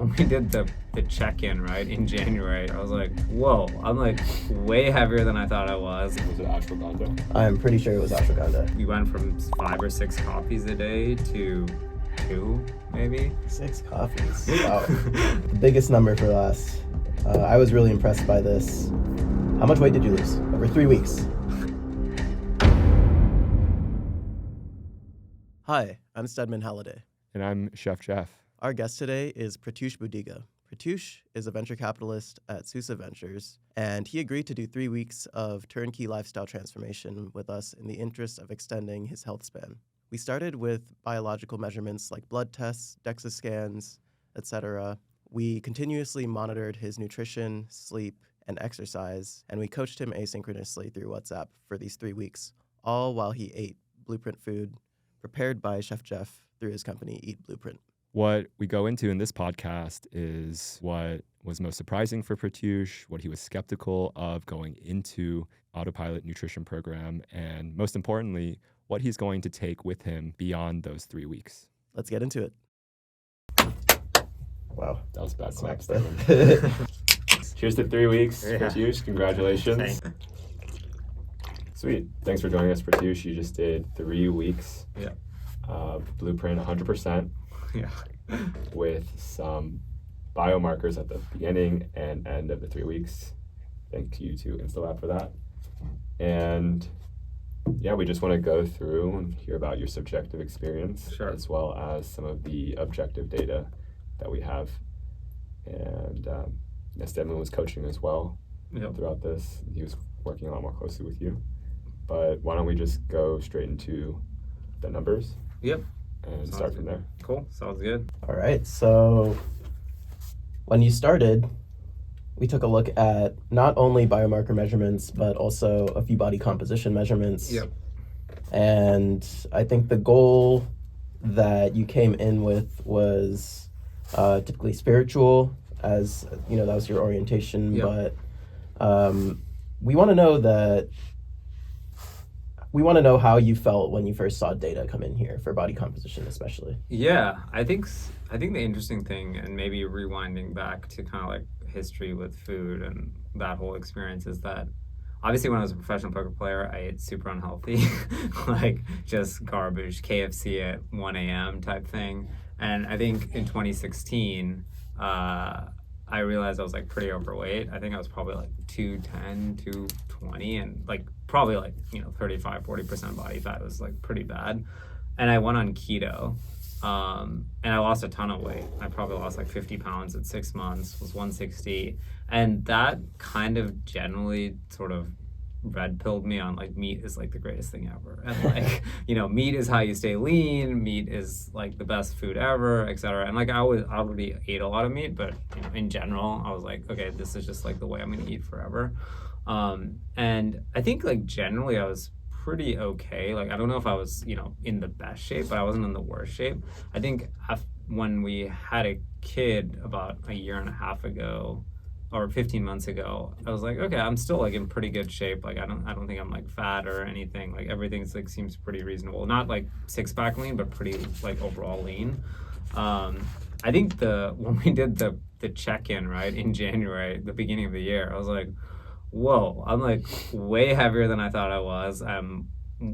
when we did the check-in, right, in January, I was like, whoa, I'm like way heavier than I thought I was. Was it ashwagandha? I'm pretty sure it was ashwagandha. We went from 5 or 6 coffees a day to 2, maybe. 6 coffees. Wow. The biggest number for us. I was really impressed by this. How much weight did you lose over 3 weeks? Hi, I'm Stedman Halliday. And I'm Chef Jeff. Our guest today is Pratyush Buddiga. Pratyush is a venture capitalist at Susa Ventures, and he agreed to do 3 weeks of turnkey lifestyle transformation with us in the interest of extending his health span. We started with biological measurements like blood tests, DEXA scans, etc. We continuously monitored his nutrition, sleep, and exercise, and we coached him asynchronously through WhatsApp for these 3 weeks, all while he ate Blueprint food prepared by Chef Jeff through his company, Eat Blueprint. What we go into in this podcast is what was most surprising for Pratyush, what he was skeptical of going into Autopilot nutrition program, and most importantly, what he's going to take with him beyond those 3 weeks. Let's get into it. Wow. That was bad Smacks claps. there. Cheers to 3 weeks, Yeah. Pratyush. Congratulations. Sweet. Thanks for joining us, Pratyush. You just did 3 weeks. Yeah. Blueprint 100%. Yeah. With some biomarkers at the beginning and end of the 3 weeks. Thank you to InstaLab for that. And yeah, we just want to go through and hear about your subjective experience, Sure. as well as some of the objective data that we have. And Stedman was coaching as well Yep. throughout this. He was working a lot more closely with you. But why don't we just go straight into the numbers Yep. and Sounds start good. from there. Cool. Sounds good. All right, so when you started, we took a look at not only biomarker measurements, but also a few body composition measurements. Yep. And I think the goal that you came in with was typically spiritual, as you know, that was your orientation. Yep. But we want to know how you felt when you first saw data come in here for body composition, especially. Yeah, I think the interesting thing, and maybe rewinding back to kind of like history with food and that whole experience, is that obviously when I was a professional poker player, I ate super unhealthy, like just garbage, KFC at 1 a.m. type thing. And I think in 2016, I realized I was like pretty overweight. I think I was probably like 210, 220, and like probably like, 35, 40% body fat. Was like pretty bad. And I went on keto, and I lost a ton of weight. I probably lost like 50 pounds at 6 months, was 160. And that kind of generally sort of red pilled me on like meat is like the greatest thing ever. And like, meat is how you stay lean. Meat is like the best food ever, etc. And like I already ate a lot of meat, but in general, I was like, okay, this is just like the way I'm gonna eat forever. And I think like generally I was pretty okay. Like I don't know if I was, in the best shape, but I wasn't in the worst shape. I think when we had a kid about a year and a half ago, or 15 months ago, I was like, okay, I'm still like in pretty good shape. Like I don't think I'm like fat or anything. Like everything's like seems pretty reasonable. Not like 6-pack lean, but pretty like overall lean. I think when we did the check-in, right, in January, the beginning of the year, I was like, whoa, I'm like way heavier than I thought I was. I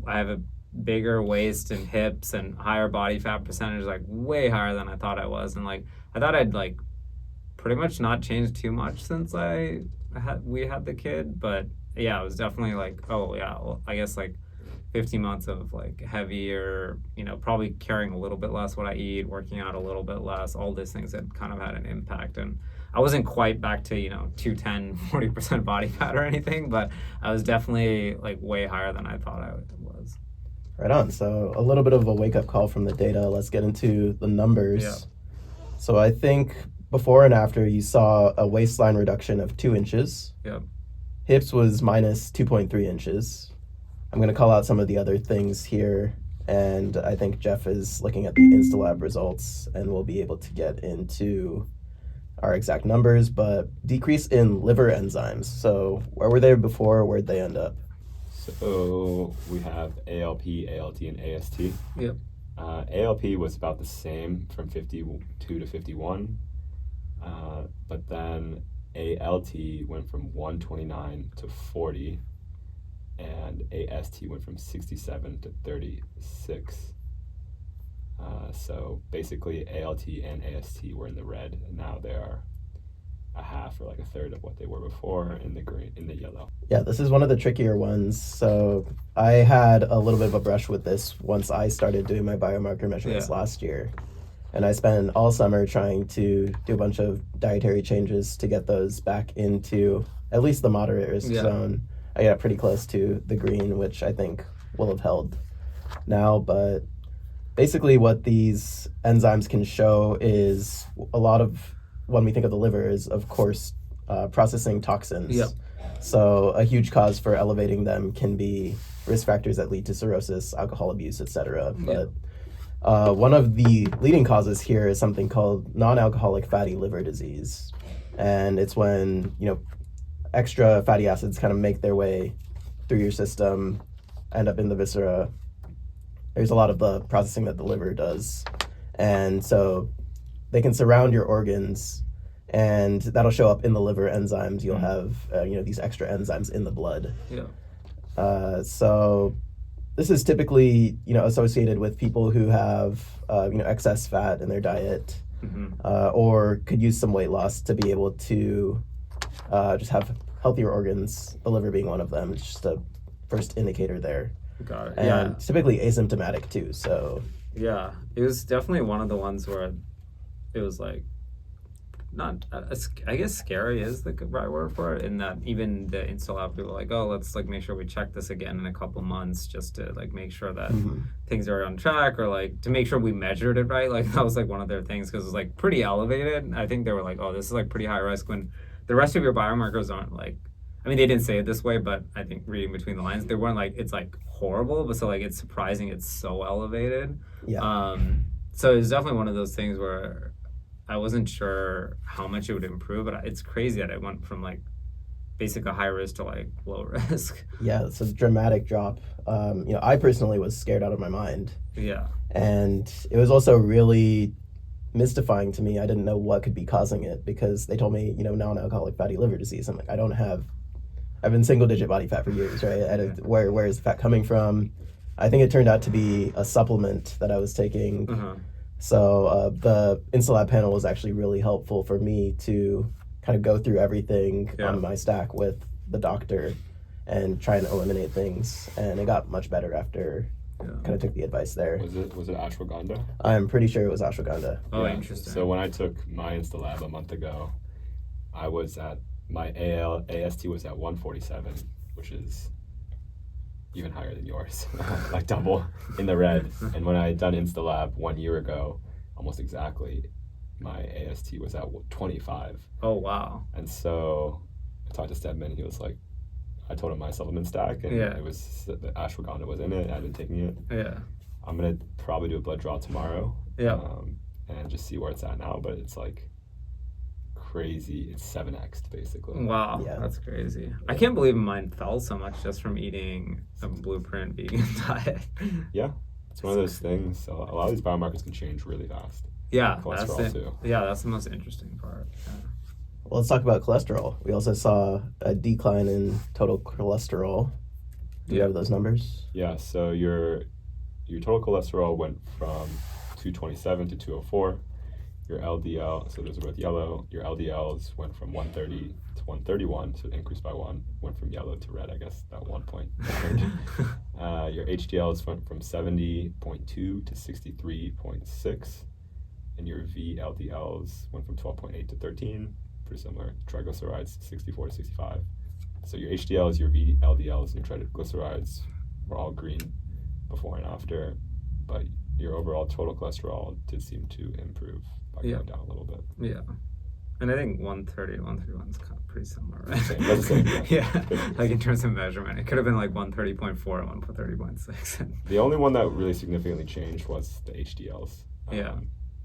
have a bigger waist and hips and higher body fat percentage, like way higher than I thought I was. And like I thought I'd like pretty much not changed too much since we had the kid, but yeah, it was definitely like, oh yeah, well, I guess like 15 months of like heavier, probably carrying a little bit less what I eat, working out a little bit less, all these things that kind of had an impact. And I wasn't quite back to 210, 40% body fat or anything, but I was definitely like way higher than I thought I was. Right on. So a little bit of a wake-up call from the data. Let's get into the numbers. Yeah. So I think before and after, you saw a waistline reduction of 2 inches. Yep. Hips was minus 2.3 inches. I'm going to call out some of the other things here, and I think Jeff is looking at the InstaLab results, and we'll be able to get into our exact numbers, but decrease in liver enzymes. So where were they before? Where'd they end up? So we have ALP, ALT, and AST. Yep. ALP was about the same from 52 to 51. But then ALT went from 129 to 40, and AST went from 67 to 36. So basically ALT and AST were in the red, and now they are a half or like a third of what they were before in the green, in the yellow. Yeah, this is one of the trickier ones. So I had a little bit of a brush with this once I started doing my biomarker measurements last year. And I spent all summer trying to do a bunch of dietary changes to get those back into at least the moderate risk zone. I got pretty close to the green, which I think will have held now. But basically what these enzymes can show is a lot of, when we think of the liver, is of course processing toxins. Yep. So a huge cause for elevating them can be risk factors that lead to cirrhosis, alcohol abuse, etc. But one of the leading causes here is something called non-alcoholic fatty liver disease. And it's when, extra fatty acids kind of make their way through your system, end up in the viscera. There's a lot of the processing that the liver does. And so they can surround your organs, and that'll show up in the liver enzymes. You'll have, these extra enzymes in the blood. Yeah. So this is typically, associated with people who have, excess fat in their diet, or could use some weight loss to be able to just have healthier organs, the liver being one of them. It's just a first indicator there. Got it. And it's typically asymptomatic too, so. Yeah, it was definitely one of the ones where it was like, not, I guess scary is the right word for it, in that even the Insta-Lab people were like, oh, let's like make sure we check this again in a couple months just to like make sure that things are on track, or like to make sure we measured it right. Like that was like one of their things, because it was like pretty elevated. I think they were like, oh, this is like pretty high risk, when the rest of your biomarkers aren't like, I mean, they didn't say it this way, but I think reading between the lines, they weren't like, it's like horrible, but so like it's surprising it's so elevated. Yeah. So it's definitely one of those things where I wasn't sure how much it would improve, but it's crazy that it went from like basically high risk to like low risk. Yeah, it's a dramatic drop. I personally was scared out of my mind. Yeah. And it was also really mystifying to me. I didn't know what could be causing it, because they told me, non-alcoholic fatty liver disease. I'm like, I've been single digit body fat for years, right? Where is the fat coming from? I think it turned out to be a supplement that I was taking. So the Insta-Lab panel was actually really helpful for me to kind of go through everything on my stack with the doctor and try and eliminate things. And it got much better after kind of took the advice there. Was it ashwagandha? I'm pretty sure it was ashwagandha. Oh, interesting. So when I took my Insta-Lab a month ago, I was at, my AST was at 147, which is even higher than yours, like double in the red. And when I had done Insta-Lab 1 year ago, almost exactly, my AST was at 25. Oh, wow. And so I talked to Stedman, and he was like, I told him my supplement stack, and it was, the ashwagandha was in it. I've been taking it. Yeah. I'm going to probably do a blood draw tomorrow. Yeah. And just see where it's at now, but it's like crazy. It's 7x basically. Wow, Yeah. That's crazy. I can't believe mine fell so much just from eating a blueprint vegan diet. Yeah, it's one of those things. So a lot of these biomarkers can change really fast. Yeah, cholesterol too. Yeah, that's the most interesting part. Yeah. Well, let's talk about cholesterol. We also saw a decline in total cholesterol. Do you have those numbers? Yeah, so your total cholesterol went from 227 to 204. Your LDL, so those are both yellow. Your LDLs went from 130 to 131, so it increased by 1. Went from yellow to red, I guess, that 1 point. Your HDLs went from 70.2 to 63.6. And your VLDLs went from 12.8 to 13. Pretty similar. Triglycerides, 64 to 65. So your HDLs, your VLDLs, and your triglycerides were all green before and after. But your overall total cholesterol did seem to improve by going down a little bit. Yeah. And I think 130 to 131 is kind of pretty similar, right? That's the same, yeah. Like in terms of measurement, it could have been like 130.4 and 130.6. The only one that really significantly changed was the HDLs.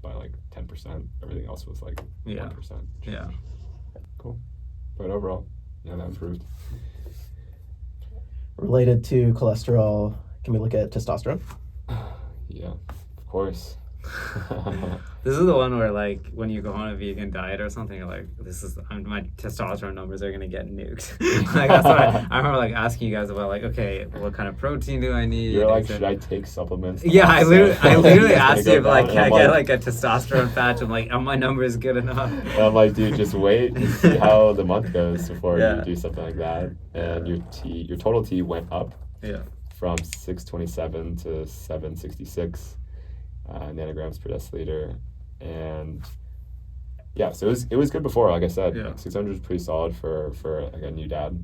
By like 10%. Everything else was like 1%. Yeah. Cool. But overall, that improved. Related to cholesterol, can we look at testosterone? Yeah, of course. This is the one where, like, when you go on a vegan diet or something, you're like, my testosterone numbers are gonna get nuked. Like, that's what I remember, like, asking you guys about, like, okay, what kind of protein do I need? You're like, should I take supplements? Yeah, I literally asked you if, like, down? can I get, like, a testosterone patch? I'm like, are my numbers good enough? And I'm like, dude, just wait and see how the month goes before Yeah. you do something like that. And your total T went up Yeah. from 627 to 766 nanograms per deciliter. And yeah, so it was good before, like I said. Yeah. 600 is pretty solid for like a new dad,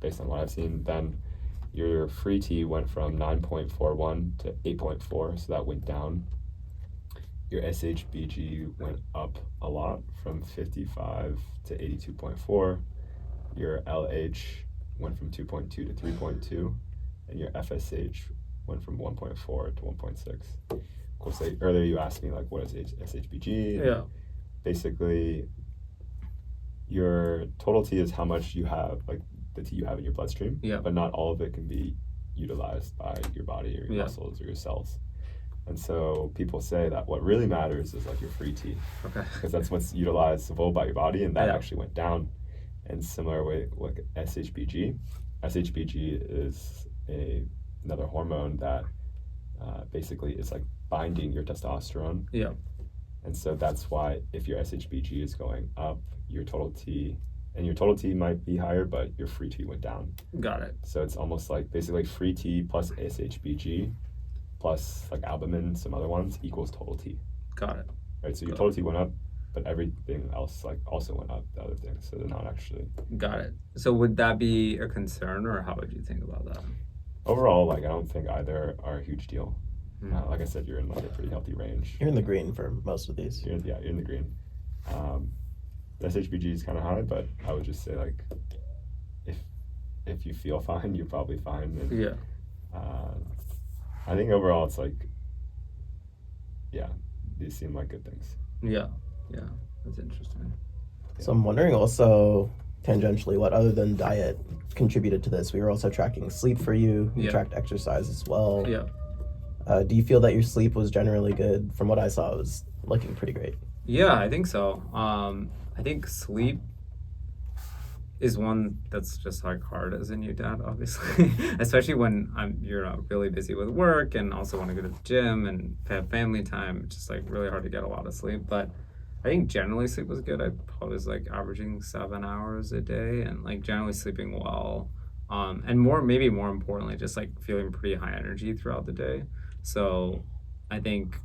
based on what I've seen. Then your free T went from 9.41 to 8.4, so that went down. Your SHBG went up a lot from 55 to 82.4. Your LH went from 2.2 to 3.2, and your FSH went from 1.4 to 1.6. Of course, earlier you asked me, like, what is SHBG? Yeah. Basically, your total T is how much you have, like the T you have in your bloodstream, Yeah. but not all of it can be utilized by your body or your muscles or your cells. And so people say that what really matters is like your free T, Okay. because that's what's utilized by your body, and that Yeah. actually went down. And similar way, like SHBG. SHBG is another hormone that basically is like binding your testosterone. Yeah. And so that's why if your SHBG is going up, your total T might be higher, but your free T went down. Got it. So it's almost like basically free T plus SHBG plus like albumin, some other ones, equals total T. Got it. Right? So your total T went up, but everything else like also went up, the other things. So they're not actually. Got it. So would that be a concern, or how would you think about that? Overall, like I don't think either are a huge deal. Mm. Like I said, you're in like a pretty healthy range. You're in the green for most of these. You're in the green. The SHBG is kind of high, but I would just say like, if you feel fine, you're probably fine. And, Yeah. I think overall it's like, yeah, these seem like good things. Yeah. Yeah. That's interesting. So I'm wondering also, tangentially, what other than diet contributed to this? We were also tracking sleep for you. We Yeah. tracked exercise as well. Yeah. Do you feel that your sleep was generally good? From what I saw, it was looking pretty great. Yeah, I think so. I think sleep is one that's just like hard as a new dad, obviously, especially when you're really busy with work and also want to go to the gym and have family time. It's just like really hard to get a lot of sleep. But I think generally sleep was good. I probably was like averaging 7 hours a day and like generally sleeping well. And maybe more importantly, just like feeling pretty high energy throughout the day. So I think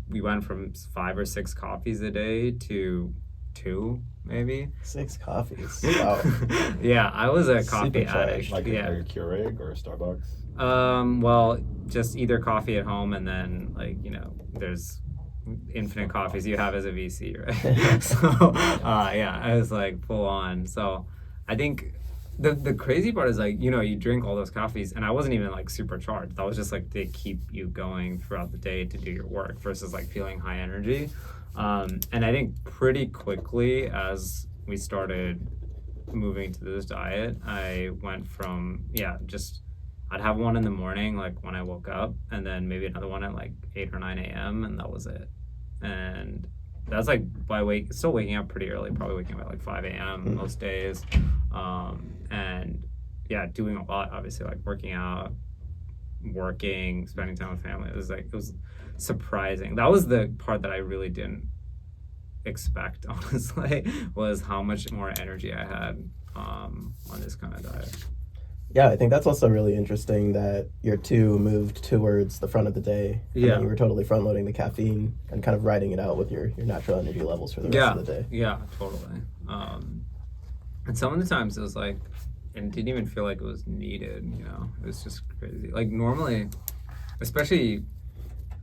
we went from 5 or 6 coffees a day to 2, maybe. 6 coffees. Wow. Yeah, I was a coffee addict. Like yeah. a Keurig or a Starbucks? Well, just either coffee at home and then like, there's infinite coffees you have as a VC, right? So, yeah, I was like full on. So I think the crazy part is like, you drink all those coffees and I wasn't even like super charged. That was just like to keep you going throughout the day to do your work versus like feeling high energy. And I think pretty quickly as we started moving to this diet, I went from, I'd have one in the morning, like when I woke up, and then maybe another one at like 8 or 9 a.m. and that was it. And that's like still waking up pretty early, probably waking up at like 5 a.m. most days. And yeah, doing a lot, obviously, like working out, working, spending time with family. It was surprising. That was the part that I really didn't expect, honestly, was how much more energy I had on this kind of diet. Yeah, I think that's also really interesting that your 2 moved towards the front of the day. Yeah. And you were totally front loading the caffeine and kind of riding it out with your natural energy levels for the rest of the day. Yeah, totally. And some of the times it was like, and didn't even feel like it was needed, it was just crazy. Like normally, especially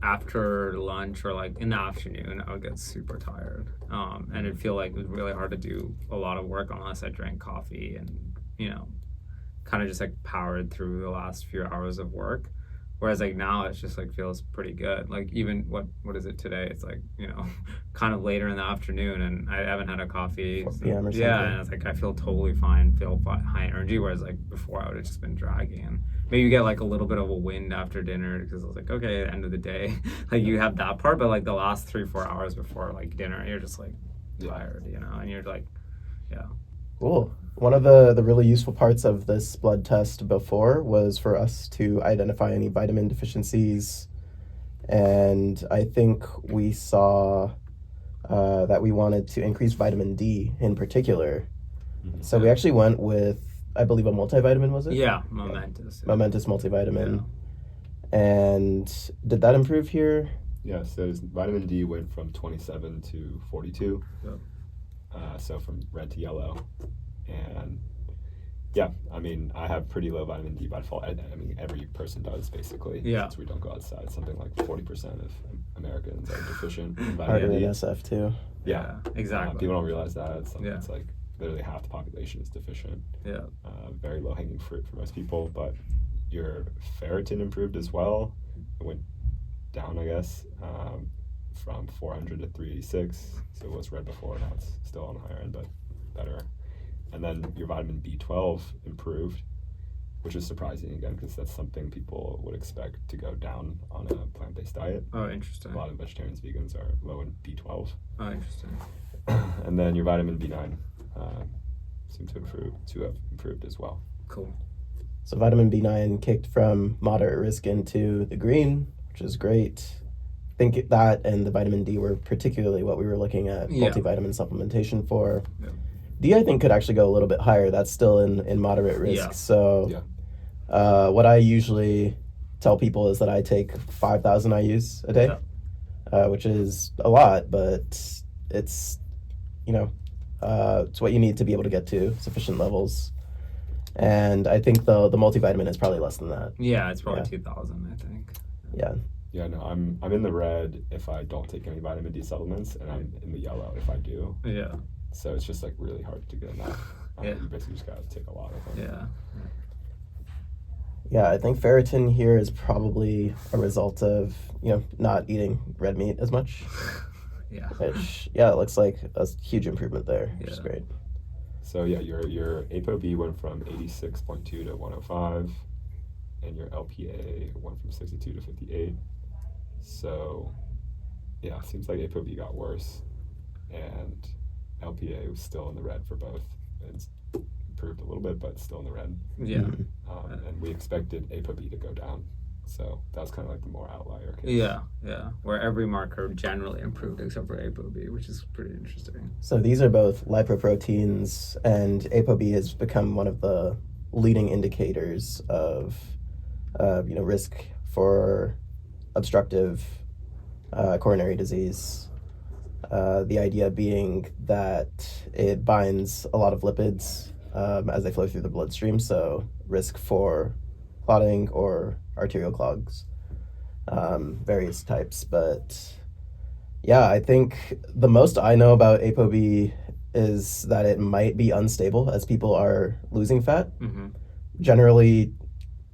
after lunch or like in the afternoon, I would get super tired. And it'd feel like it was really hard to do a lot of work unless I drank coffee and, kind of just like powered through the last few hours of work. Whereas like now it's just like feels pretty good. Like even what is it today? It's like, you know, kind of later in the afternoon and I haven't had a coffee. 4 p.m. or something. Yeah, and it's like I feel totally fine, feel high energy. Whereas like before I would have just been dragging. And maybe you get like a little bit of a wind after dinner because I was like, okay, at the end of the day, like you have that part, but like the last 3-4 hours before like dinner, you're just like tired, you know, and you're like, yeah. Cool. One of the really useful parts of this blood test before was for us to identify any vitamin deficiencies. And I think we saw that we wanted to increase vitamin D in particular. Mm-hmm. So we actually went with, I believe, a multivitamin, was it? Yeah, Momentous. Momentous multivitamin. Yeah. And did that improve here? Yeah, so vitamin D went from 27 to 42. Yep. So from red to yellow. And yeah, I mean, I have pretty low vitamin D by default. I mean, every person does basically. Yeah. Since we don't go outside. Something like 40% of Americans are deficient in Harder vitamin in D. SF too. Yeah, exactly. People don't realize that. It's Yeah. like literally half the population is deficient. Yeah. Very low hanging fruit for most people, but your ferritin improved as well. It went down, I guess, from 400 to 386. So it was red before, now it's still on the higher end, but better. And then your vitamin B12 improved, which is surprising again because that's something people would expect to go down on a plant-based diet. Oh, interesting. A lot of vegetarians, vegans are low in B12. Oh, interesting. And then your vitamin B9 seemed to have improved as well. Cool. So vitamin B9 kicked from moderate risk into the green, which is great. I think that and the vitamin D were particularly what we were looking at multivitamin supplementation for. Yeah. D, I think, could actually go a little bit higher. That's still in moderate risk. Yeah. So what I usually tell people is that I take 5,000 IUs a day, which is a lot, but it's, it's what you need to be able to get to sufficient levels. And I think the multivitamin is probably less than that. Yeah, it's probably 2,000, I think. Yeah. Yeah, no, I'm in the red if I don't take any vitamin D supplements, and I'm in the yellow if I do. Yeah. So it's just like really hard to get enough. You basically just gotta take a lot of them. Yeah. Yeah, I think ferritin here is probably a result of, not eating red meat as much. Yeah. Which, it looks like a huge improvement there, which is great. So yeah, your ApoB went from 86.2 to 105, and your LPA went from 62 to 58. So yeah, it seems like ApoB got worse, and LPA was still in the red for both. It's improved a little bit, but still in the red. Yeah. And we expected ApoB to go down. So that was kind of like the more outlier case. Yeah, where every marker generally improved except for ApoB, which is pretty interesting. So these are both lipoproteins, and ApoB has become one of the leading indicators of, risk for obstructive coronary disease. The idea being that it binds a lot of lipids as they flow through the bloodstream, so risk for clotting or arterial clogs, various types. But yeah, I think the most I know about ApoB is that it might be unstable as people are losing fat. Mm-hmm. Generally,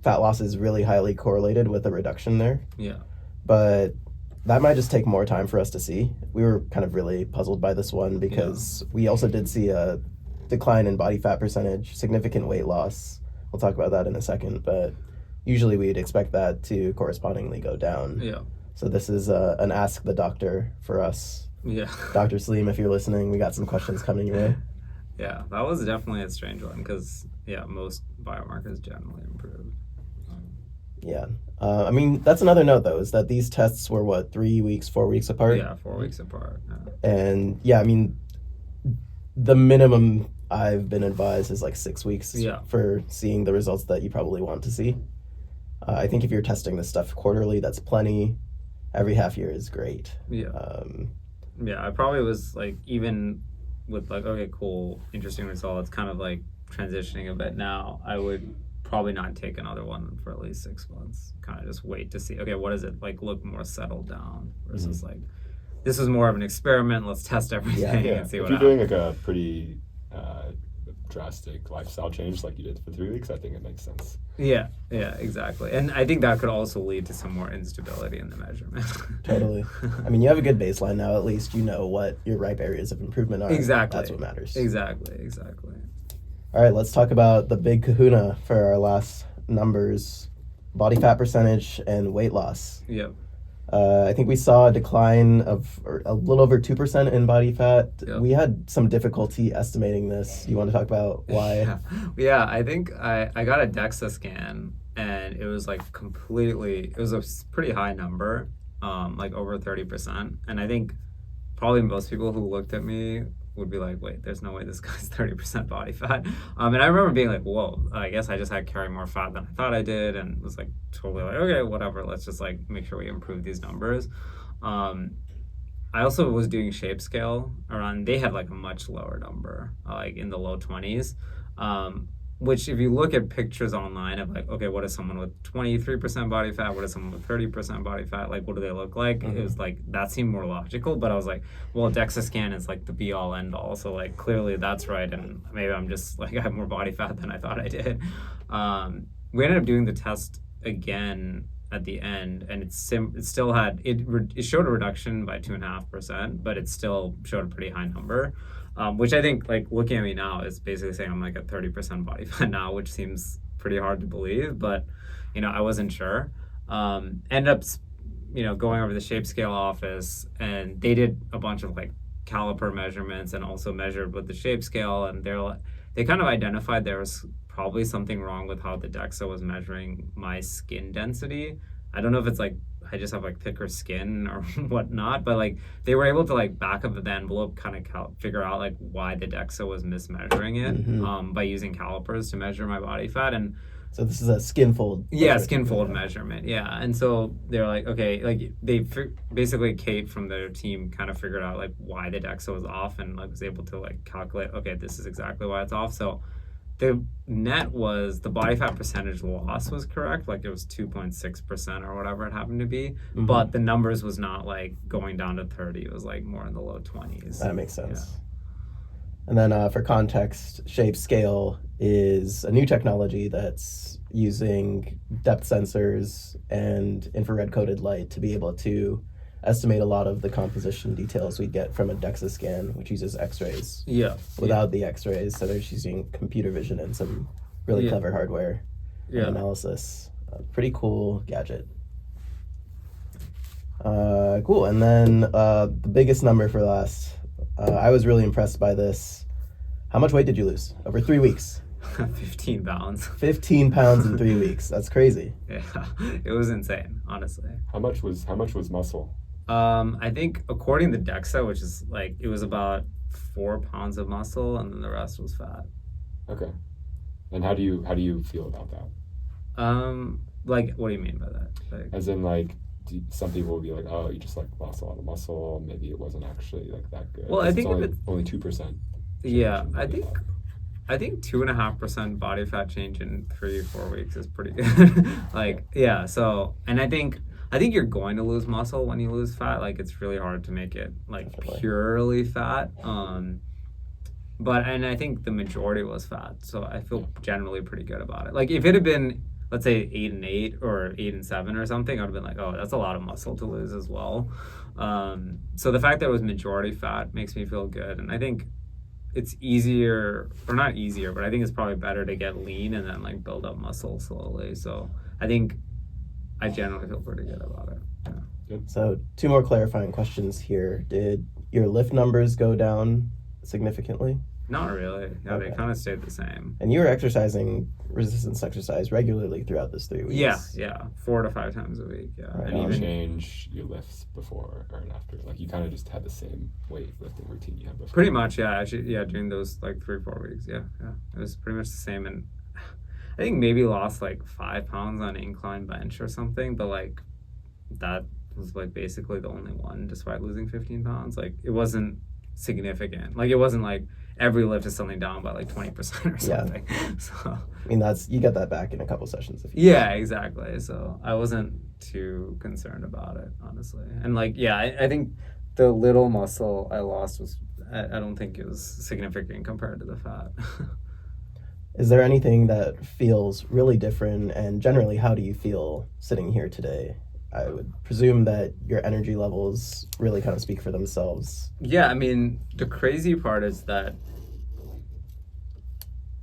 fat loss is really highly correlated with a reduction there. Yeah. But that might just take more time for us to see. We were kind of really puzzled by this one because we also did see a decline in body fat percentage, significant weight loss. We'll talk about that in a second, but usually we'd expect that to correspondingly go down. Yeah. So this is an Ask the Doctor for us. Yeah. Dr. Saleem, if you're listening, we got some questions coming your way. Yeah, that was definitely a strange one because, most biomarkers generally improved. Yeah. I mean, that's another note, though, is that these tests were, 3 weeks, 4 weeks apart? Yeah, 4 weeks apart. Yeah. And, I mean, the minimum I've been advised is like 6 weeks for seeing the results that you probably want to see. I think if you're testing this stuff quarterly, that's plenty. Every half year is great. Yeah. I probably was like, even with like, okay, cool, interesting results, kind of like transitioning a bit now, I would probably not take another one for at least 6 months. Kind of just wait to see, okay, what does it like look more settled down versus like, this was more of an experiment, let's test everything and see what happens. If you're doing like a pretty drastic lifestyle change like you did for 3 weeks, I think it makes sense. Yeah, exactly. And I think that could also lead to some more instability in the measurement. Totally. I mean, you have a good baseline now. At least you know what your ripe areas of improvement are. Exactly. That's what matters. Exactly. All right, let's talk about the big kahuna for our last numbers: body fat percentage and weight loss. Yep. I think we saw a decline of a little over 2% in body fat. Yep. We had some difficulty estimating this. You want to talk about why? Yeah, I think I got a DEXA scan, and it was like it was a pretty high number, like over 30%. And I think probably most people who looked at me would be like, wait, there's no way this guy's 30% body fat. And I remember being like, whoa, I guess I just had to carry more fat than I thought I did, and was like totally like, okay, whatever, let's just like make sure we improve these numbers. I also was doing shape scale around, they had like a much lower number, like in the low 20s. Which if you look at pictures online of like, okay, what is someone with 23% body fat? What is someone with 30% body fat? Like, what do they look like? Mm-hmm. It was like, that seemed more logical, but I was like, well, DEXA scan is like the be all end all. So like, clearly that's right. And maybe I'm just like, I have more body fat than I thought I did. We ended up doing the test again at the end, and it still had, it showed a reduction by 2.5%, but it still showed a pretty high number. Which I think, like, looking at me now is basically saying I'm like at 30% body fat now, which seems pretty hard to believe, but, I wasn't sure. Ended up, going over the shape scale office, and they did a bunch of like caliper measurements and also measured with the shape scale, and they kind of identified there was probably something wrong with how the DEXA was measuring my skin density. I don't know if it's like I just have like thicker skin or whatnot, but like they were able to like back of the envelope kind of figure out like why the DEXA was mismeasuring it by using calipers to measure my body fat. And so this is a skin fold. Yeah, skin fold measurement. Yeah, and so they're like, okay, like they basically Kate from their team kind of figured out like why the DEXA was off, and like was able to like calculate, okay, this is exactly why it's off. So the net was the body fat percentage loss was correct, like it was 2.6% or whatever it happened to be, but the numbers was not like going down to 30. It was like more in the low 20s. That makes sense. Yeah. And then for context, shape scale is a new technology that's using depth sensors and infrared coated light to be able to estimate a lot of the composition details we get from a DEXA scan, which uses x-rays without the x-rays. So they're just using computer vision and some really clever hardware analysis. Pretty cool gadget. Cool. And then the biggest number for last, I was really impressed by this. How much weight did you lose over 3 weeks? 15 pounds. 15 pounds in 3 weeks. That's crazy. Yeah, it was insane, honestly. How much was muscle? I think according to DEXA, which is like, it was about 4 pounds of muscle, and then the rest was fat. Okay. And how do you feel about that? Like, what do you mean by that? Like, as in, like, some people will be like, oh, you just like lost a lot of muscle. Maybe it wasn't actually like that good. Well, I think it's only 2%. Yeah, I think 2.5% body fat change in 3 or 4 weeks is pretty good. Like, yeah. So, and I think you're going to lose muscle when you lose fat. Like, it's really hard to make it like purely fat. But I think the majority was fat. So I feel generally pretty good about it. Like, if it had been, let's say 8 and 8 or 8 and 7 or something, I would have been like, oh, that's a lot of muscle to lose as well. So the fact that it was majority fat makes me feel good. And I think it's easier, or not easier, but I think it's probably better to get lean and then like build up muscle slowly. So I think I generally feel pretty good about it. Yeah. Good. So 2 more clarifying questions here. Did your lift numbers go down significantly? Not really. Yeah, Okay. They kind of stayed the same. And you were exercising resistance exercise regularly throughout this 3 weeks. Yeah, 4 to 5 times a week. Yeah, Right. And and you even change your lifts before or after? Like, you kind of just had the same weightlifting routine you had before? pretty much, yeah. Actually, yeah, during those like 3-4 weeks, yeah, it was pretty much the same. And I think maybe lost like 5 pounds on incline bench or something, but like that was like basically the only one, despite losing 15 pounds. Like, it wasn't significant. Like, it wasn't like every lift is something down by like 20% or something. So I mean, you get that back in a couple sessions. yeah, exactly. So I wasn't too concerned about it, honestly. And like, yeah, I think the little muscle I lost was, I don't think it was significant compared to the fat. Is there anything that feels really different? And generally, how do you feel sitting here today? I would presume that your energy levels really kind of speak for themselves. Yeah, I mean, the crazy part is that,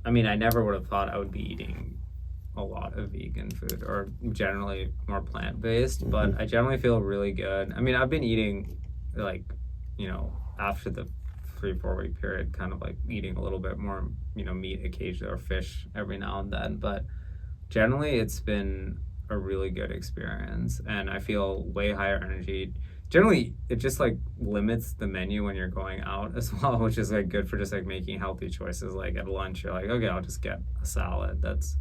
I mean, I never would have thought I would be eating a lot of vegan food or generally more plant-based, but I generally feel really good. I mean, I've been eating, like, after the 3-4 week period, kind of like eating a little bit more, meat occasionally or fish every now and then, but generally it's been a really good experience and I feel way higher energy. Generally, it just like limits the menu when you're going out as well, which is like good for just like making healthy choices. Like at lunch, you're like, okay, I'll just get a salad that's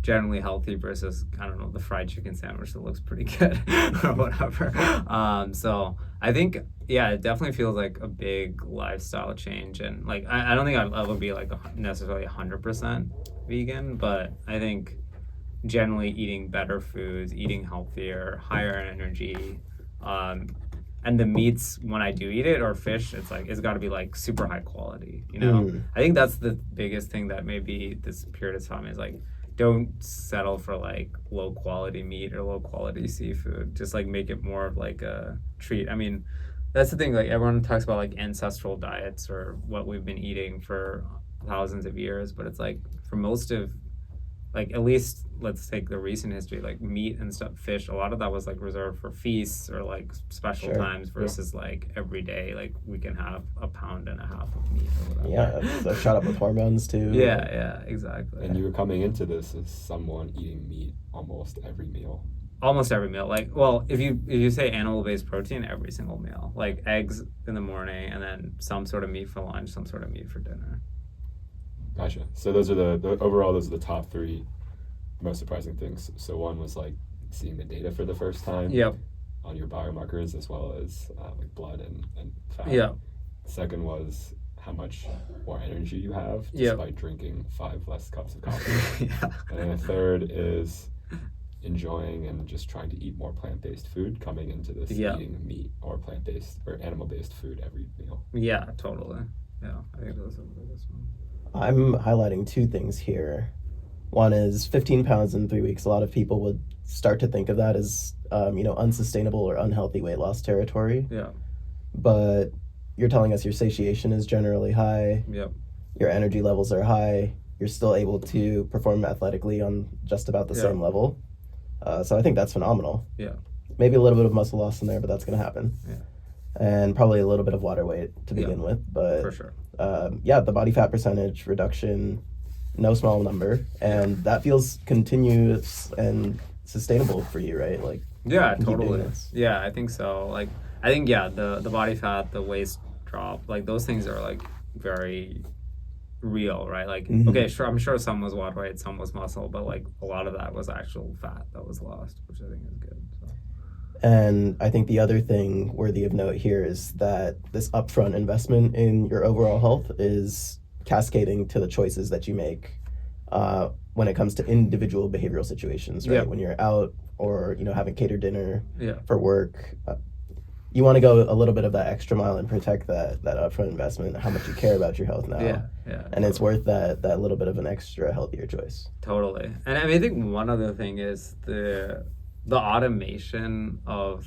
generally healthy versus, I don't know, the fried chicken sandwich that looks pretty good or whatever. So I think, yeah, it definitely feels like a big lifestyle change. And like, I don't think I would be like necessarily 100% vegan, but I think generally eating better foods, eating healthier, higher energy, and the meats when I do eat it or fish, it's got to be like super high quality. I think that's the biggest thing that maybe this period has taught me is like, don't settle for like low quality meat or low quality seafood. Just like make it more of like a treat. I mean, that's the thing. Like everyone talks about like ancestral diets or what we've been eating for thousands of years, but it's like for most of, like at least let's take the recent history, like meat and stuff, fish, a lot of that was like reserved for feasts or like special times versus like every day, like we can have a pound and a half of meat or whatever. Yeah, that's shot up with hormones too. Yeah, exactly. And you were coming into this as someone eating meat almost every meal. Almost every meal. Like, well, if you say animal-based protein, every single meal. Like eggs in the morning and then some sort of meat for lunch, some sort of meat for dinner. Gotcha. So those are the overall, those are the top 3 most surprising things. So one was like seeing the data for the first time. Yep. On your biomarkers as well as like blood and fat. Yeah. Second was how much more energy you have despite drinking 5 less cups of coffee. Yeah. And then the third is enjoying and just trying to eat more plant-based food, coming into this eating meat or plant-based or animal-based food every meal. Yeah, totally. Yeah, I think those are the biggest ones. I'm highlighting 2 things here. One is 15 pounds in 3 weeks. A lot of people would start to think of that as, unsustainable or unhealthy weight loss territory. Yeah. But you're telling us your satiation is generally high. Yep. Your energy levels are high. You're still able to perform athletically on just about the same level. So I think that's phenomenal. Yeah. Maybe a little bit of muscle loss in there, but that's going to happen. Yeah. And probably a little bit of water weight to begin with. But for sure. The body fat percentage reduction, no small number, and that feels continuous and sustainable for you, right? Like, yeah, totally. Yeah, I think so. Like, I think the body fat, the waist drop, like those things are like very real, right? Like, okay, sure, I'm sure some was water weight, some was muscle, but like a lot of that was actual fat that was lost, which I think is good. So. And I think the other thing worthy of note here is that this upfront investment in your overall health is cascading to the choices that you make when it comes to individual behavioral situations, right? When you're out or, having catered dinner for work, you want to go a little bit of that extra mile and protect that upfront investment, how much you care about your health now. Yeah. And it's worth that little bit of an extra healthier choice. Totally. And I mean, I think one other thing is the automation of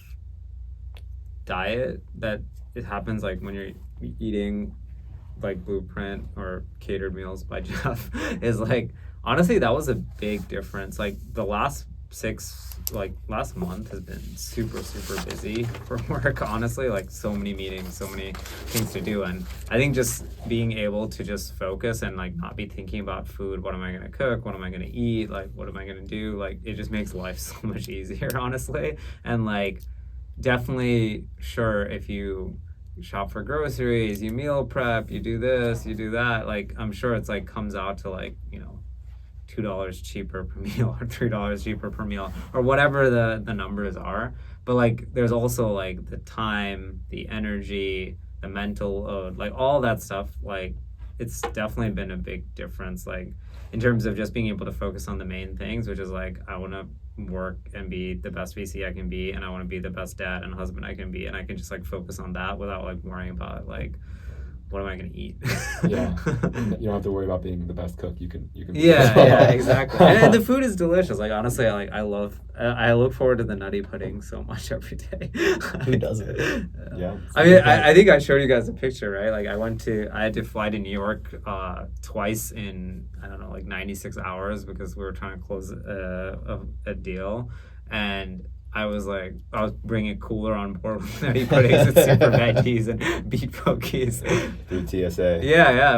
diet that it happens like when you're eating like Blueprint or catered meals by Jeff is like, honestly, that was a big difference. Like the last month has been super busy for work, honestly, like so many meetings, so many things to do. And I think just being able to just focus and like not be thinking about food, what am I going to cook, what am I going to eat, like what am I going to do, like it just makes life so much easier, honestly. And like definitely, sure, if you shop for groceries, you meal prep, you do this, you do that, like I'm sure it's like comes out to like, $2 cheaper per meal or $3 cheaper per meal or whatever the numbers are. But like there's also like the time, the energy, the mental load, like all that stuff, like it's definitely been a big difference, like in terms of just being able to focus on the main things, which is like I want to work and be the best VC I can be, and I want to be the best dad and husband I can be, and I can just like focus on that without like worrying about like what am I gonna eat? Yeah. You don't have to worry about being the best cook. You can. Yeah, exactly. And the food is delicious. Like honestly, I look forward to the nutty pudding so much every day. Who doesn't? Yeah. I mean, I think I showed you guys a picture, right? Like I had to fly to New York twice in, I don't know, like 96 hours because we were trying to close a deal. And I was bringing a cooler on board with nutty puddings and super veggies and beet pokies. Through TSA. Yeah.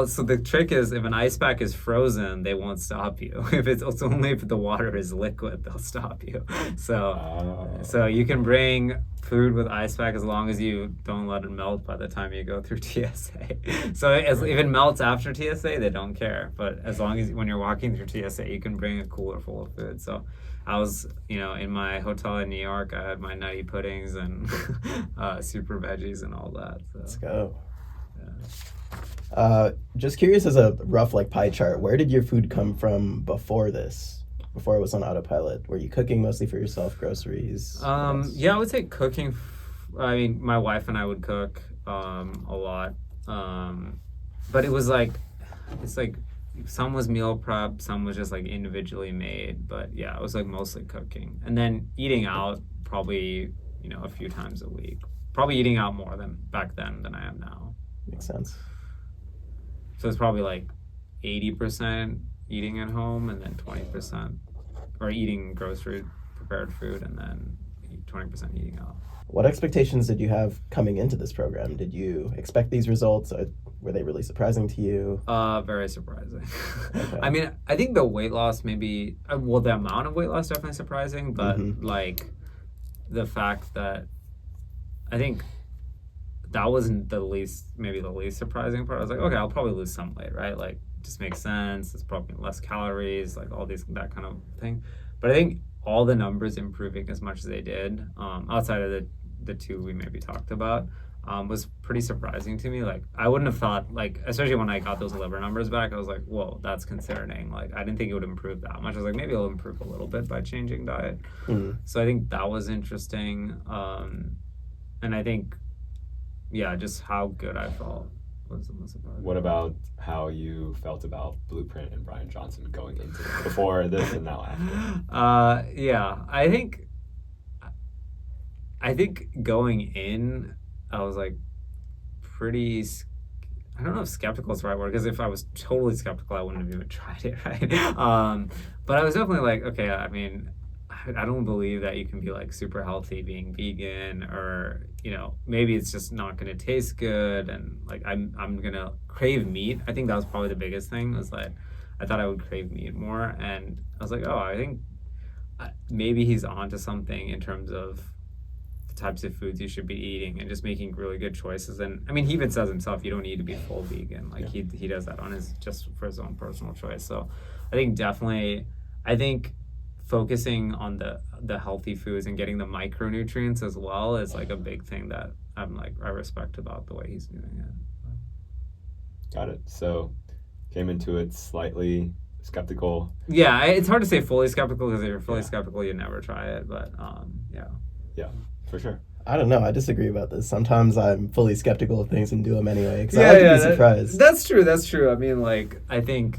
So the trick is if an ice pack is frozen, they won't stop you. It's only if the water is liquid, they'll stop you. So you can bring food with ice pack as long as you don't let it melt by the time you go through TSA. So if it melts after TSA, they don't care. But as long as when you're walking through TSA, you can bring a cooler full of food. So I was, in my hotel in New York, I had my nutty puddings and super veggies and all that. So. Let's go. Yeah. Just curious, as a rough pie chart, where did your food come from before this? Before it was on Autopilot? Were you cooking mostly for yourself, groceries? Yeah, I would say cooking. I mean, my wife and I would cook a lot. But it was some was meal prep, some was just individually made. But yeah, it was mostly cooking. And then eating out probably, a few times a week. Probably eating out more than back then than I am now. Makes sense. So it's probably 80% eating at home and then 20% or eating grocery prepared food and then 20% eating out. What expectations did you have coming into this program? Did you expect these results? Were they really surprising to you? Very surprising. Okay. I mean, I think the weight loss maybe, the amount of weight loss definitely surprising, but the fact that I think that wasn't the least surprising part. I was like, okay, I'll probably lose some weight, right? Just makes sense. It's probably less calories, that kind of thing. But I think all the numbers improving as much as they did, outside of the two we maybe talked about, was pretty surprising to me. I wouldn't have thought, especially when I got those liver numbers back, I was like, whoa, that's concerning. I didn't think it would improve that much. I was like, maybe it'll improve a little bit by changing diet. So I think that was interesting. And I think, yeah, just how good I felt was the most surprising. What about how you felt about Blueprint and Brian Johnson going into it before this and now after? Yeah, I think going in, I was pretty, I don't know if skeptical is the right word, because if I was totally skeptical, I wouldn't have even tried it, right? But I was definitely okay, I mean, I don't believe that you can be super healthy being vegan, or maybe it's just not going to taste good, and I'm going to crave meat. I think that was probably the biggest thing, was I thought I would crave meat more, and I was I think maybe he's onto something in terms of the types of foods you should be eating and just making really good choices. And I mean, he even says himself, you don't need to be full vegan. He does that on just for his own personal choice. So I think focusing on the healthy foods and getting the micronutrients as well is a big thing that I respect about the way he's doing it. Got it. So came into it slightly skeptical. Yeah, it's hard to say fully skeptical, because if you're fully skeptical, you never try it. But yeah, for sure. I don't know. I disagree about this. Sometimes I'm fully skeptical of things and do them anyway, because I like to be surprised. That's true. I mean, I think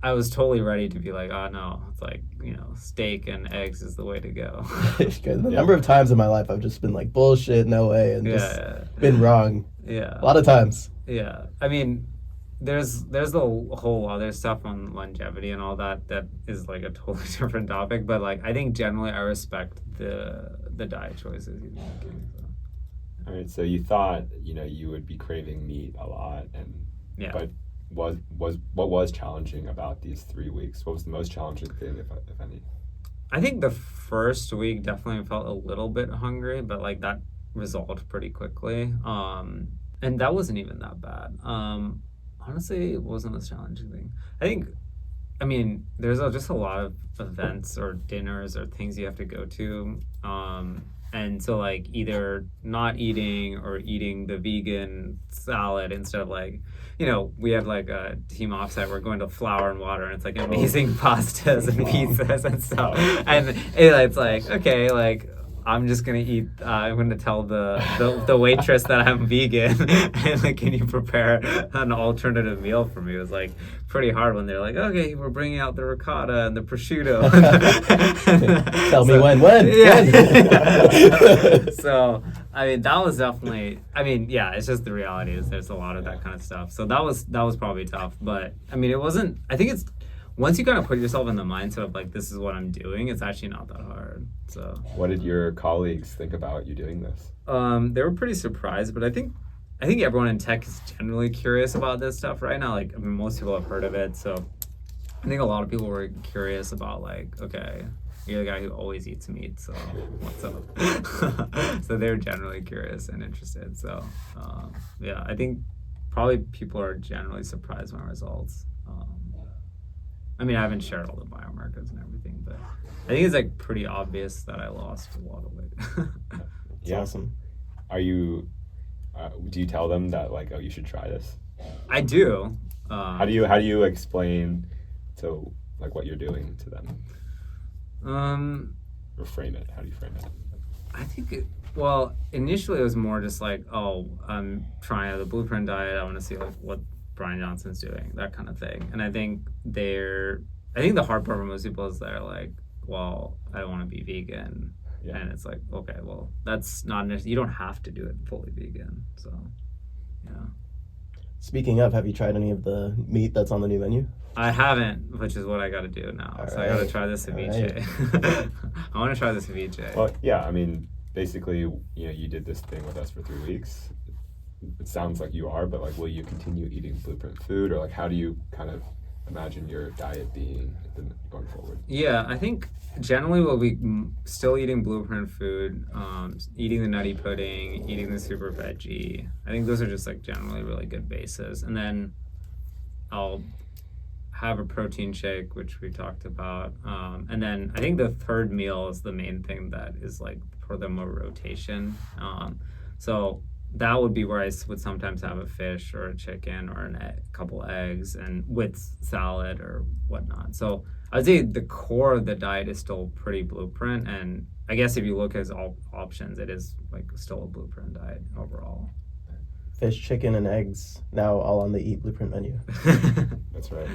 I was totally ready to be oh no, it's steak and eggs is the way to go. The number of times in my life I've just been bullshit, no way, and been wrong. Yeah. A lot of times. Yeah. I mean, there's the whole other stuff on longevity and all that is a totally different topic, but I think generally I respect the diet choices he's making. So. All right, so you thought, you would be craving meat a lot, but what was challenging about these 3 weeks? What was the most challenging thing, if any? I think the first week definitely felt a little bit hungry, but that resolved pretty quickly. And that wasn't even that bad. Honestly, it wasn't a challenging thing. I mean, there's just a lot of events or dinners or things you have to go to. And so either not eating or eating the vegan salad instead of we have a team offsite, we're going to Flour and Water, and it's amazing pastas and pizzas and stuff. And it's okay, I'm just gonna eat. I'm gonna tell the waitress that I'm vegan, and like, can you prepare an alternative meal for me? It was like pretty hard when they're like, okay, we're bringing out the ricotta and the prosciutto. Tell me when. Yeah. So I mean, that was definitely. I mean, yeah, it's just the reality is there's a lot of that kind of stuff. So that was probably tough, but I mean, it wasn't. I think it's. Once you kind of put yourself in the mindset of like, this is what I'm doing, it's actually not that hard. So what did your colleagues think about you doing this? They were pretty surprised, but I think everyone in tech is generally curious about this stuff right now. Like, I mean, most people have heard of it, so I think a lot of people were curious about like, okay, you're the guy who always eats meat, so what's up? So they're generally curious and interested. So yeah, I think probably people are generally surprised by my results. I mean, I haven't shared all the biomarkers and everything, but I think it's like pretty obvious that I lost a lot of weight. It's awesome. Are you? Do you tell them that like, oh, you should try this? I do. How do you explain to like what you're doing to them? Or frame it. How do you frame it? I think well, initially it was more just like, oh, I'm trying the blueprint diet. I want to see like what Brian Johnson's doing, that kind of thing. And I think the hard part for most people is they're like, well, I want to be vegan. Yeah. And it's like, okay, well, that's not you don't have to do it fully vegan. So, yeah. Speaking of, have you tried any of the meat that's on the new menu? I haven't, which is what I got to do now. All so right. I got to try this ceviche. Right. I want to try this ceviche. Well, yeah, I mean, basically, you did this thing with us for 3 weeks. It sounds like you are, but like, will you continue eating blueprint food, or like, how do you kind of imagine your diet being going forward? Yeah, I think generally we'll be still eating blueprint food, eating the nutty pudding, eating the super veggie. I think those are just like generally really good bases. And then I'll have a protein shake, which we talked about. And then I think the third meal is the main thing that is like for the more rotation. So that would be where I would sometimes have a fish or a chicken or a couple eggs and with salad or whatnot. So I'd say the core of the diet is still pretty blueprint, and I guess if you look at all options, it is like still a blueprint diet overall. Fish, chicken, and eggs now all on the Eat Blueprint menu. That's right.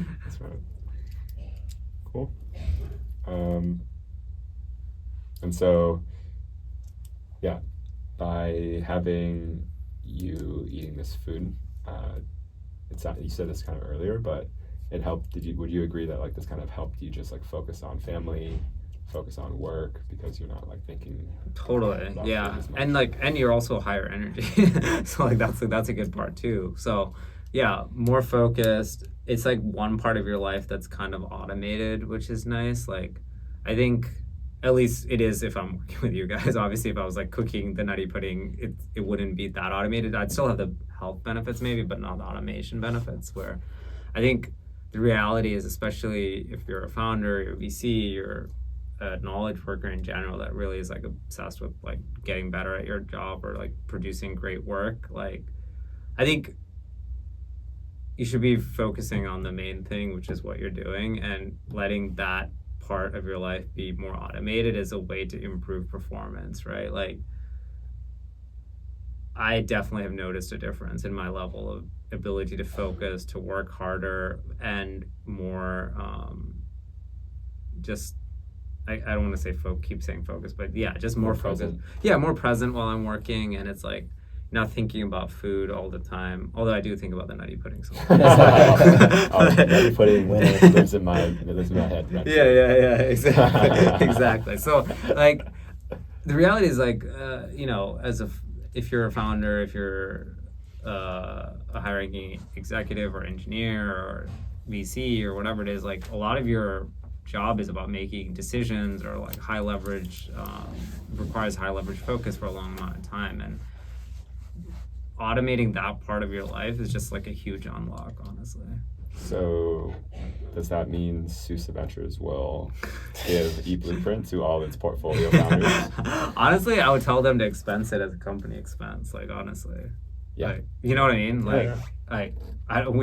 Cool. And so, yeah, by having you eating this food, you said this kind of earlier, but it helped. Would you agree that like this kind of helped you just like focus on family, focus on work, because you're not like thinking totally, yeah, and you're also higher energy, so like that's a good part too. So yeah, more focused. It's like one part of your life that's kind of automated, which is nice. Like I think at least it is if I'm working with you guys. Obviously, if I was like cooking the nutty pudding, it wouldn't be that automated. I'd still have the health benefits maybe, but not the automation benefits. Where I think the reality is, especially if you're a founder, you're a VC, you're a knowledge worker in general that really is like obsessed with like getting better at your job or like producing great work. Like I think you should be focusing on the main thing, which is what you're doing, and letting that part of your life be more automated as a way to improve performance, right? Like I definitely have noticed a difference in my level of ability to focus, to work harder, and more just I don't want to say keep saying focus, but yeah, just more focused. Yeah, more present while I'm working, and it's like not thinking about food all the time. Although I do think about the nutty pudding sometimes. Nutty pudding lives in my head. Right? Yeah, exactly. So like the reality is like if you're a founder, if you're a high-ranking executive or engineer or VC or whatever it is, like a lot of your job is about making decisions or like high leverage, requires high leverage focus for a long amount of time, and automating that part of your life is just like a huge unlock, honestly. So does that mean Susa Ventures will give Eat Blueprint to all its portfolio founders? Honestly, I would tell them to expense it as a company expense, like honestly. Yeah. Like, you know what I mean? Like, yeah. I don't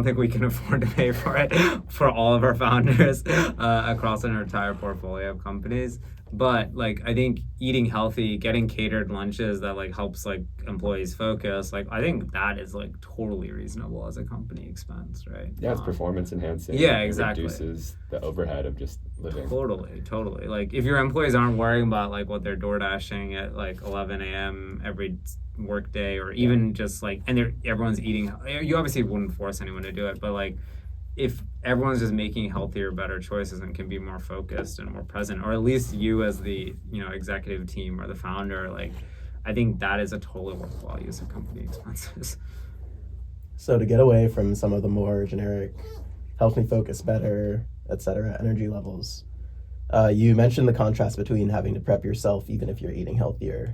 think we can afford to pay for it for all of our founders across an entire portfolio of companies. But like I think eating healthy, getting catered lunches that like helps like employees focus, like I think that is like totally reasonable as a company expense, right? Yeah, it's performance enhancing. Yeah, It exactly. reduces the overhead of just living. Totally. Like if your employees aren't worrying about like what they're door dashing at like 11 a.m. every work day, or even just like, and everyone's eating, you obviously wouldn't force anyone to do it, but like if everyone's just making healthier, better choices and can be more focused and more present, or at least you as the executive team or the founder, like I think that is a totally worthwhile use of company expenses. So to get away from some of the more generic, help me focus better, etc. energy levels, you mentioned the contrast between having to prep yourself even if you're eating healthier,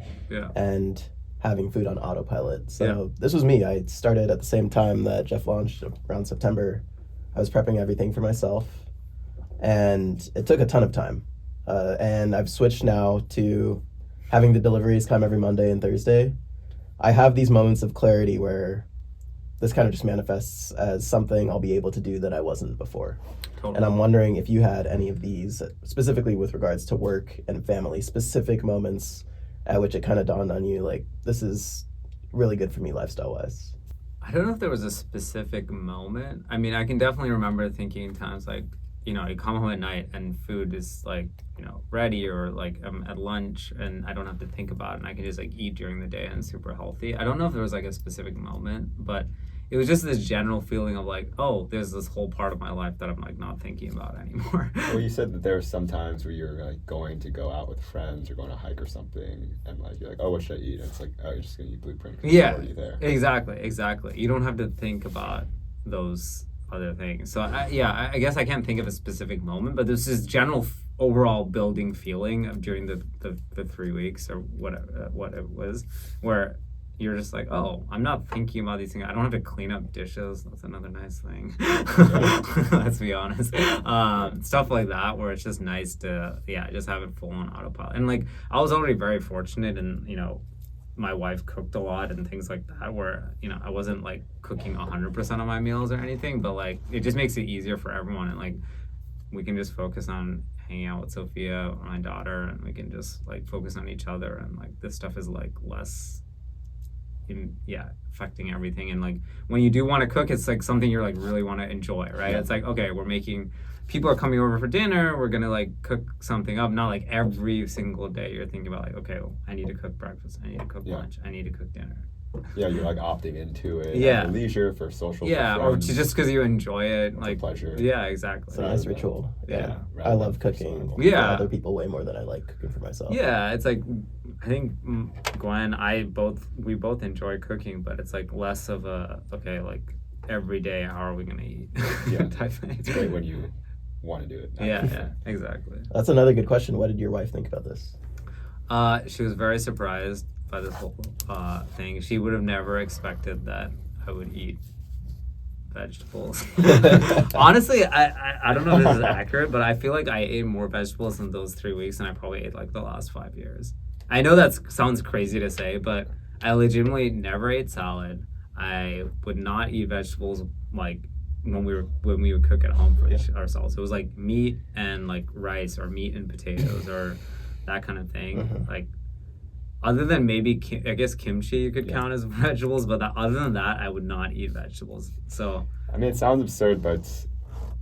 and having food on autopilot. So this was me. I started at the same time that Jeff launched around September. I was prepping everything for myself, and it took a ton of time. And I've switched now to having the deliveries come every Monday and Thursday. I have these moments of clarity where this kind of just manifests as something I'll be able to do that I wasn't before. Totally. And I'm wondering if you had any of these, specifically with regards to work and family, specific moments at which it kind of dawned on you, like, this is really good for me lifestyle-wise. I don't know if there was a specific moment. I mean, I can definitely remember thinking times like, I come home at night and food is like, ready, or like I'm at lunch and I don't have to think about it and I can just like eat during the day and super healthy. I don't know if there was like a specific moment, but it was just this general feeling of like, oh, there's this whole part of my life that I'm like not thinking about anymore. Well, you said that there are some times where you're like going to go out with friends or going to hike or something, and like you're like, oh, what should I eat? And it's like, oh, you're just gonna eat Blueprint. Yeah, already there. Exactly. You don't have to think about those other things. So I guess I can't think of a specific moment, but there's this general overall building feeling of during the 3 weeks or what it was, where you're just like, oh, I'm not thinking about these things. I don't have to clean up dishes. That's another nice thing. Let's be honest. Stuff like that, where it's just nice to, just have it full on autopilot. And like, I was already very fortunate, and my wife cooked a lot and things like that, where I wasn't like cooking 100% of my meals or anything, but like it just makes it easier for everyone, and like we can just focus on hanging out with Sophia, my daughter, and we can just like focus on each other, and like this stuff is like less affecting everything. And like when you do want to cook, it's like something you're like really want to enjoy, right? It's like, okay, people are coming over for dinner, we're gonna like cook something up. Not like every single day you're thinking about like, okay, well, I need to cook breakfast, I need to cook lunch, I need to cook dinner. Yeah, you're like opting into it for leisure, for social. Or just because you enjoy it, it's like a pleasure. Yeah, exactly. It's a nice ritual. Yeah. I love cooking for other people way more than I like cooking for myself. Yeah, it's like, I think Gwen, we both enjoy cooking, but it's like less of a, okay, like every day, how are we gonna eat? Type thing. It's great when you want to do it. Yeah, exactly. That's another good question. What did your wife think about this? She was very surprised by this whole thing. She would have never expected that I would eat vegetables. Honestly, I don't know if this is accurate, but I feel like I ate more vegetables in those 3 weeks than I probably ate like the last 5 years. I know that sounds crazy to say, but I legitimately never ate salad. I would not eat vegetables like when we would cook at home for ourselves. It was like meat and like rice, or meat and potatoes, or that kind of thing. Like, other than maybe, I guess kimchi you could count as vegetables, but other than that, I would not eat vegetables. So, I mean, it sounds absurd, but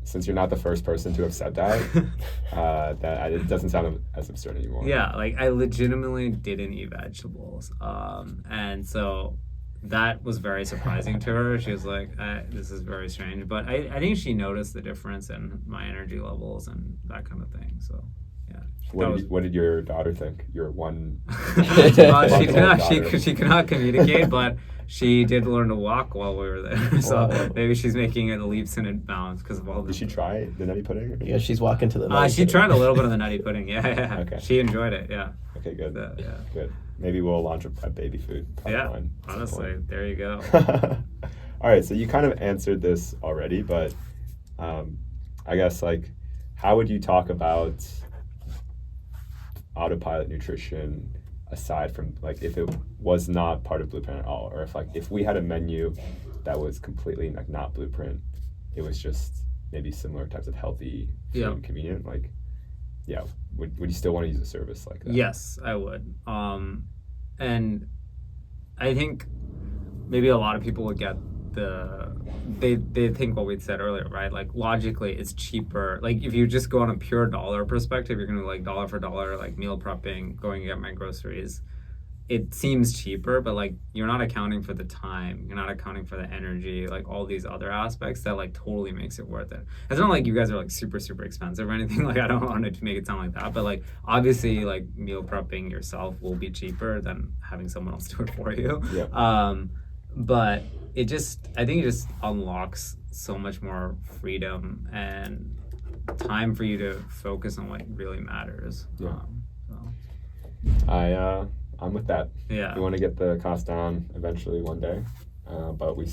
since you're not the first person to have said that, it doesn't sound as absurd anymore. Yeah, like I legitimately didn't eat vegetables, and so that was very surprising to her. She was like, "This is very strange," but I think she noticed the difference in my energy levels and that kind of thing. So. What did your daughter think? Your one. She cannot communicate, but she did learn to walk while we were there. So maybe she's making it leaps and bounds because of all this. Did she try the nutty pudding? Yeah, she's walking to the nutty She tried a little bit of the nutty pudding. Yeah. Okay. She enjoyed it. Yeah. Okay, good. Good. Maybe we'll launch a baby food pipeline. Yeah. Honestly, there you go. All right. So you kind of answered this already, but I guess like, how would you talk about Autopilot nutrition aside from like if it was not part of Blueprint at all, or if we had a menu that was completely like not Blueprint, it was just maybe similar types of healthy food and convenient, like would you still want to use a service like that? Yes, I would. And I think maybe a lot of people would get they think what we said earlier, right? Like logically it's cheaper. Like if you just go on a pure dollar perspective, you're gonna like dollar for dollar, like meal prepping, going to get my groceries. It seems cheaper, but like you're not accounting for the time, you're not accounting for the energy, like all these other aspects that like totally makes it worth it. It's not like you guys are like super expensive or anything. Like I don't want it to make it sound like that, but like obviously like meal prepping yourself will be cheaper than having someone else do it for you. Yeah. But I think it just unlocks so much more freedom and time for you to focus on what really matters. Yeah. So. I'm with that. Yeah. We want to get the cost down eventually one day, but I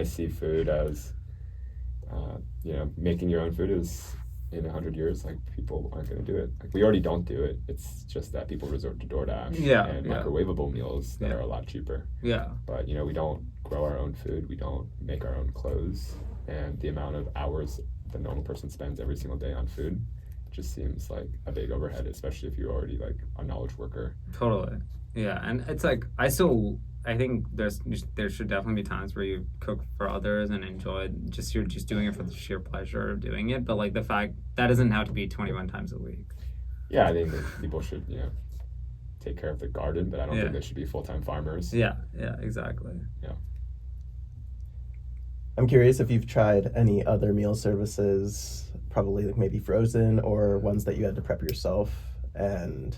see food as, making your own food is in 100 years, like people aren't going to do it. Like we already don't do it. It's just that people resort to DoorDash and microwavable meals that are a lot cheaper. Yeah. But we don't grow our own food. We don't make our own clothes, and the amount of hours the normal person spends every single day on food just seems like a big overhead, especially if you're already like a knowledge worker. Totally. Yeah, and it's like I think there should definitely be times where you cook for others and enjoy you're just doing it for the sheer pleasure of doing it, but like the fact that doesn't have to be 21 times a week. Yeah, I think that people should take care of the garden, but I don't think they should be full-time farmers. Yeah, exactly. Yeah. I'm curious if you've tried any other meal services, probably like maybe frozen or ones that you had to prep yourself, and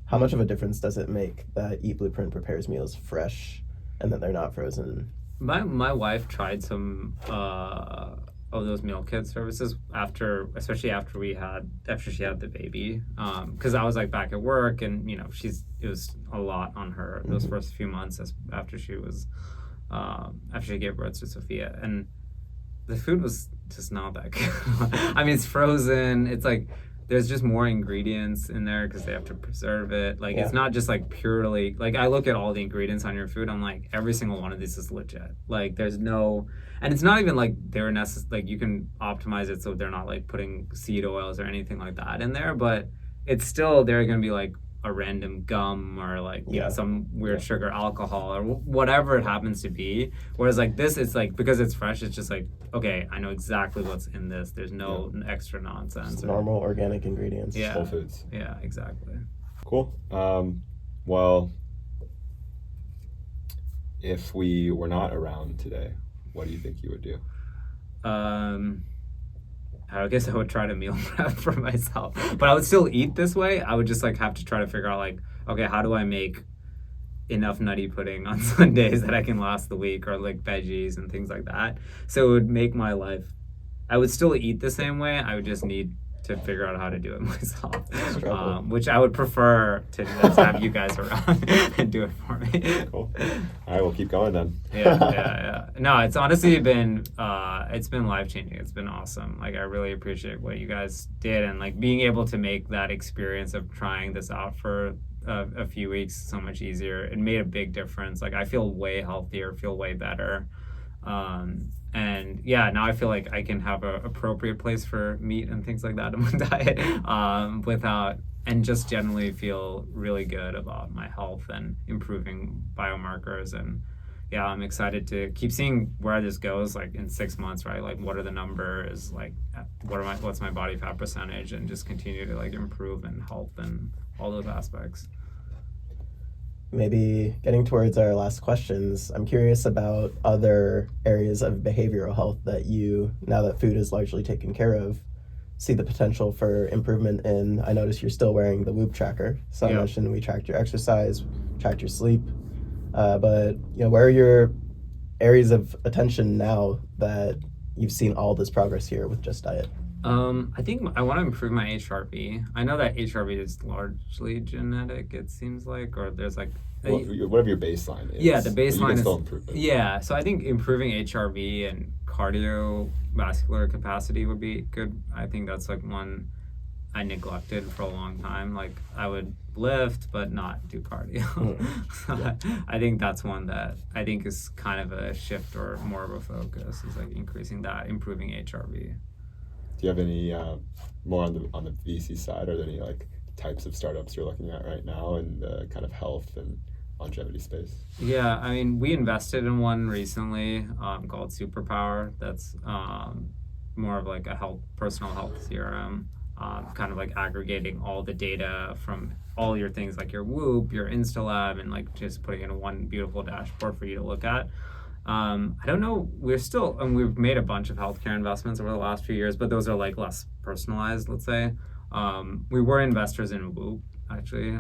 how much of a difference does it make that Eat Blueprint prepares meals fresh and that they're not frozen? My wife tried some of those meal kit services especially after she had the baby, because I was like back at work, and it was a lot on her those first few months after she gave birth to Sophia, and the food was just not that good. I mean, it's frozen. It's like there's just more ingredients in there because they have to preserve it. Like it's not just like purely like I look at all the ingredients on your food. I'm like every single one of these is legit. Like there's no, and it's not even like they're like you can optimize it so they're not like putting seed oils or anything like that in there. But it's still they're gonna be like a random gum or like some weird sugar alcohol or whatever it happens to be, whereas like this, it's like because it's fresh, it's just like, okay, I know exactly what's in this. There's no extra nonsense. Just normal organic ingredients. Whole foods. Yeah, exactly. Cool. Well, if we were not around today, what do you think you would do? I guess I would try to meal prep for myself, but I would still eat this way. I would just like have to try to figure out like, okay, how do I make enough nutty pudding on Sundays that I can last the week, or like veggies and things like that. So it would make my life, I would still eat the same way. I would just need to figure out how to do it myself, which I would prefer to just have you guys around and do it for me. Cool. All right, we'll keep going then. Yeah. No, it's honestly been life-changing. It's been awesome. Like I really appreciate what you guys did, and like being able to make that experience of trying this out for a few weeks so much easier. It made a big difference. Like I feel way healthier, feel way better. And yeah, now I feel like I can have an appropriate place for meat and things like that in my diet, and just generally feel really good about my health and improving biomarkers. And yeah, I'm excited to keep seeing where this goes, like in 6 months, right? Like what are the numbers, like what's my body fat percentage, and just continue to like improve in health and all those aspects. Maybe getting towards our last questions, I'm curious about other areas of behavioral health that you, now that food is largely taken care of, see the potential for improvement in. I notice you're still wearing the Whoop tracker. So I mentioned we tracked your exercise, tracked your sleep, but where are your areas of attention now that you've seen all this progress here with Just Diet? I think I want to improve my HRV. I know that HRV is largely genetic, it seems like, or there's like... whatever your baseline is. Yeah, the baseline is... still improve it. Yeah, so I think improving HRV and cardiovascular capacity would be good. I think that's like one I neglected for a long time. Like I would lift, but not do cardio. I think that's one that I think is kind of a shift or more of a focus, is like increasing that, improving HRV. you have any more on the VC side? Are there any like types of startups you're looking at right now in the kind of health and longevity space? Yeah, I mean, we invested in one recently called Superpower. That's more of like a personal health CRM, kind of like aggregating all the data from all your things like your Whoop, your InstaLab, and like just putting it in one beautiful dashboard for you to look at. I don't know. We've made a bunch of healthcare investments over the last few years, but those are like less personalized, let's say. We were investors in Whoop, actually.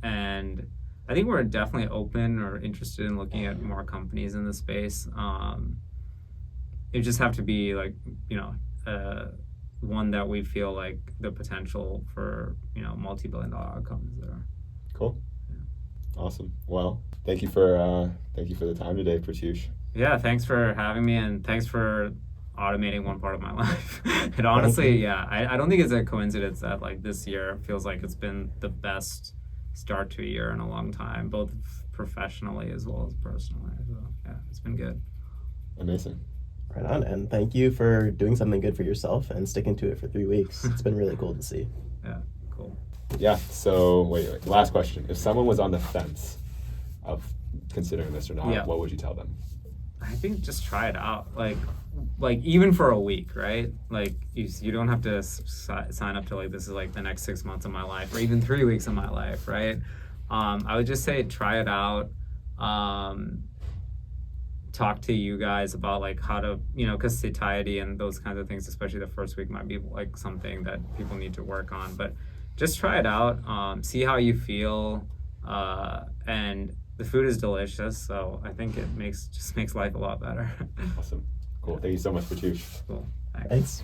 And I think we're definitely open or interested in looking at more companies in the space. It just have to be like, one that we feel like the potential for, multi-billion-dollar outcomes there. Cool. Awesome. Well, thank you for the time today, Pratyush. Yeah, thanks for having me, and thanks for automating one part of my life. And honestly, I don't think it's a coincidence that like this year feels like it's been the best start to a year in a long time, both professionally as well as personally. So yeah, it's been good. Amazing. Right on, and thank you for doing something good for yourself and sticking to it for 3 weeks. It's been really cool to see. Yeah, cool. Yeah, so wait, last question. If someone was on the fence of considering this or not, what would you tell them? I think just try it out. Like even for a week, right? Like you don't have to sign up to like this is like the next 6 months of my life or even 3 weeks of my life, right? I would just say try it out. Talk to you guys about like how to, because satiety and those kinds of things, especially the first week, might be like something that people need to work on. But just try it out, see how you feel, and the food is delicious, so I think it makes life a lot better. Awesome. Cool. Thank you so much, Pratyush. Cool. Thanks.